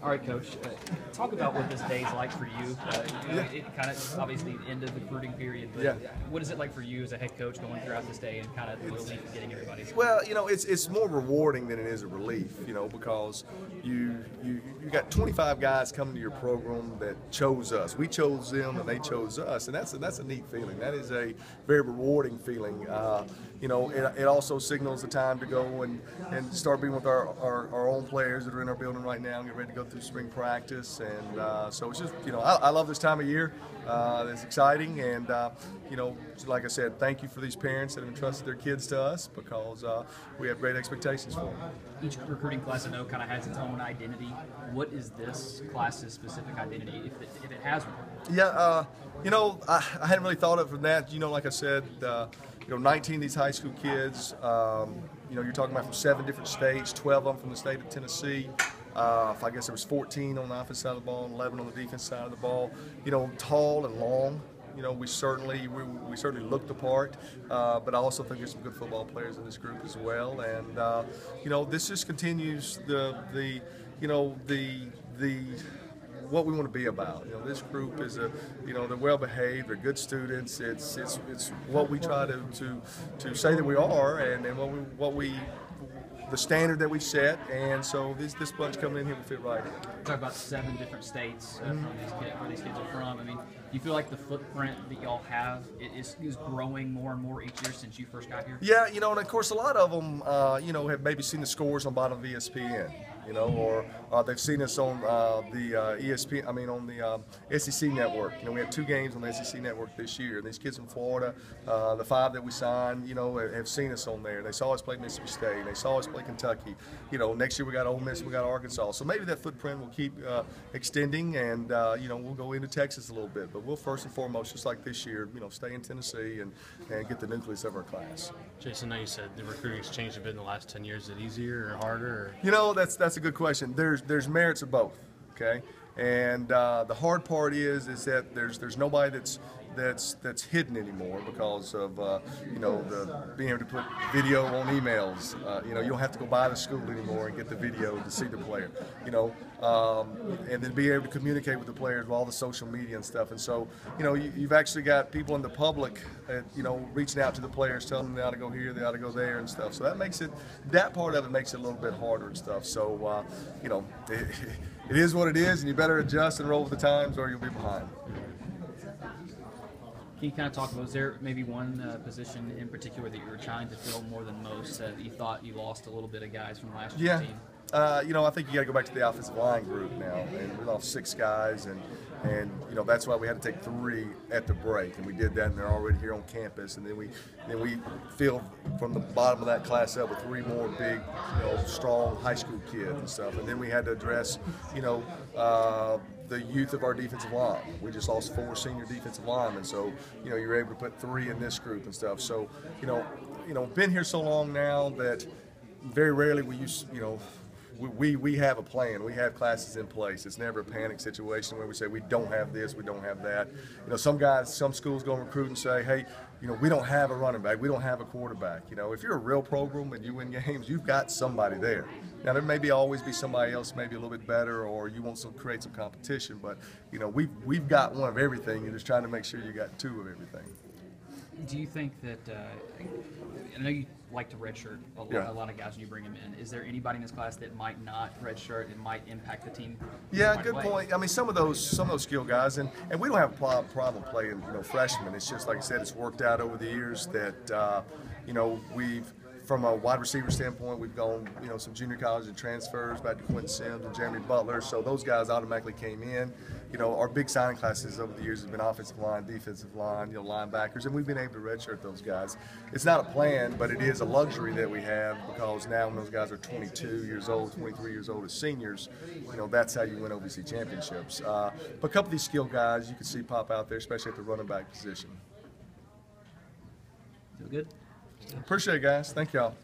All right, Coach. Talk about what this day is like for you. It kind of obviously the end of the recruiting period, but what is it like for you as a head coach going throughout this day and kind of the relief of getting everybody? Well, it's more rewarding than it is a relief, because you got 25 guys coming to your program that chose us. We chose them, and they chose us, and that's a neat feeling. That is a very rewarding feeling. It also signals the time to go and start being with our own players that are in our building right now and get ready to go through spring practice. And so it's just, I love this time of year. It's exciting, and like I said, thank you for these parents that have entrusted their kids to us, because we have great expectations for them. Each recruiting class I know kind of has its own identity. What is this class's specific identity, if it has one? Yeah, I hadn't really thought of it from that. Like I said, 19 of these high school kids. You're talking about from 7 different states, 12 of them from the state of Tennessee. I guess there was 14 on the offensive side of the ball and 11 on the defense side of the ball. Tall and long. We certainly look the part, but I also think there's some good football players in this group as well. And this just continues the what we want to be about. This group is they're well behaved, they're good students. It's what we try to say that we are, and the standard that we set, and so this bunch coming in here will fit right in. Talk about 7 different states from where these kids are from. I mean, do you feel like the footprint that y'all have is growing more and more each year since you first got here? Yeah, and of course a lot of them, have maybe seen the scores on bottom of ESPN, or they've seen us on on the SEC network. We had 2 games on the SEC network this year. These kids from Florida, the 5 that we signed, have seen us on there. They saw us play Mississippi State. They saw us play Kentucky. Next year we got Ole Miss, we got Arkansas. So maybe that footprint will keep extending, and we'll go into Texas a little bit. But we'll first and foremost, just like this year, stay in Tennessee and get the nucleus of our class. Jason, now you said the recruiting's changed a bit in the last 10 years. Is it easier or harder? Or? That's a good question. There's merits of both. Okay, and the hard part is that there's nobody that's hidden anymore because of being able to put video on emails. You don't have to go by the school anymore and get the video to see the player. And then be able to communicate with the players with all the social media and stuff. And so you've actually got people in the public reaching out to the players, telling them they ought to go here, they ought to go there and stuff. So that part of it makes it a little bit harder and stuff. So it is what it is, and you better adjust and roll with the times, or you'll be behind. Can you kind of talk about, was there maybe one position in particular that you were trying to fill more than most, that you thought you lost a little bit of guys from last year's team? I think you got to go back to the offensive line group now, and we lost 6 guys, and that's why we had to take 3 at the break, and we did that, and they're already here on campus, and then we filled from the bottom of that class up with 3 more big, strong high school kids and stuff, and then we had to address, the youth of our defensive line. We just lost 4 senior defensive linemen, so you're able to put 3 in this group and stuff. So been here so long now that very rarely we have a plan. We have classes in place. It's never a panic situation where we say we don't have this, we don't have that. Some schools go and recruit and say, hey, we don't have a running back, we don't have a quarterback. If you're a real program and you win games, you've got somebody there. Now there may always be somebody else maybe a little bit better, or you want to create some competition, but we've got one of everything. You're just trying to make sure you got 2 of everything. Do you think that I know you like to redshirt a lot of guys when you bring them in. Is there anybody in this class that might not redshirt and might impact the team? Yeah, good point. I mean, some of those skill guys, and we don't have a problem playing freshmen. It's just like I said, it's worked out over the years that we've. From a wide receiver standpoint, we've gone, some junior college and transfers back to Quentin Sims and Jeremy Butler. So those guys automatically came in. Our big signing classes over the years have been offensive line, defensive line, linebackers, and we've been able to redshirt those guys. It's not a plan, but it is a luxury that we have, because now when those guys are 22 years old, 23 years old as seniors, that's how you win OVC championships. But a couple of these skill guys you can see pop out there, especially at the running back position. Feel good? Appreciate it, guys. Thank y'all.